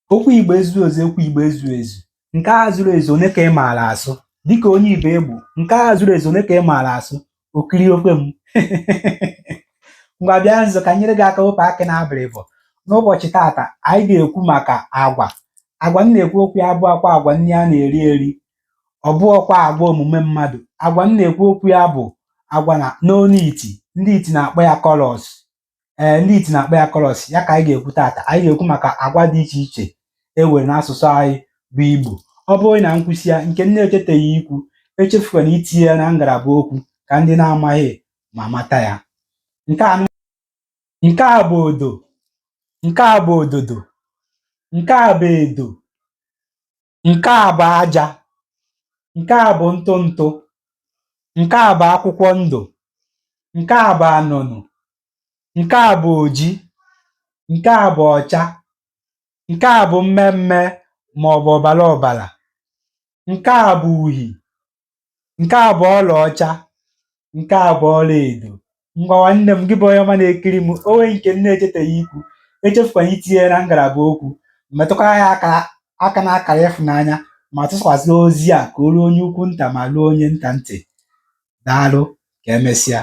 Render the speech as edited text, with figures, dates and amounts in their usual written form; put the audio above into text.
Okwu Igbo ezughị ezu, okwu Igbo ezughị ezu. Nke a zuru ezu onye ka ị maara asụ? Dịka onye Igbo Egbo, nke a zuru ezu onye ka ị maara asụ? Okiri okwe m. Ngwa bịa nzọ ka nyere gị aka wepụ akị na abịrịbọ. N'ụbọchị taata anyị ga-ekwu maka agwa. Agwa m na-ekwu okwu ya bụ akwa agwa nri a na-eri eri, ọ bụghịkwa agwa omume mmadụ. Agwa m na-ekwu okwu ya bụ agwa na n'onu iti, ndị iti na-akpọ ya kọlọs. Ndị iti na-akpọ ya kọlọs, ya ka anyị ga-ekwu taata. Anyị ga-ekwu maka agwa dị iche iche ewere n'asụsụ anyị bụ Igbo. Ọ bụrụ na nkwụsị ya nke m na-echeteghị ikwu, echefukwana itinye ya na ngalaba okwu ka ndị na-amaghị ma mata ya. Nke a bụ odo, nke a bụ ododo, nke a bụ edo, nke a bụ aja, nke a bụ ntụ ntụ, nke a bụ akwụkwọ ndụ, nke a bụ anụnụ, nke a bụ oji, nke a bụ ọcha, nke a bụ mmemme maọbụ ọbara ọbara, nke a bụ uhie, nke a bụ ọlaọcha, nke a bụ ọla edo. Ngwa nwanne m, gị bụ onye ọma na-ekiri m, o nwee nke m na-echeteghị ikwu, echefukwana itinye na ngalaba okwu. Metụkwara ya aka na akara ịfụnanya ma tụsakwasị ozi a ka o ruo onye ukwu nta ma ruo onye nta ntị. Daalụ, ka emesịa.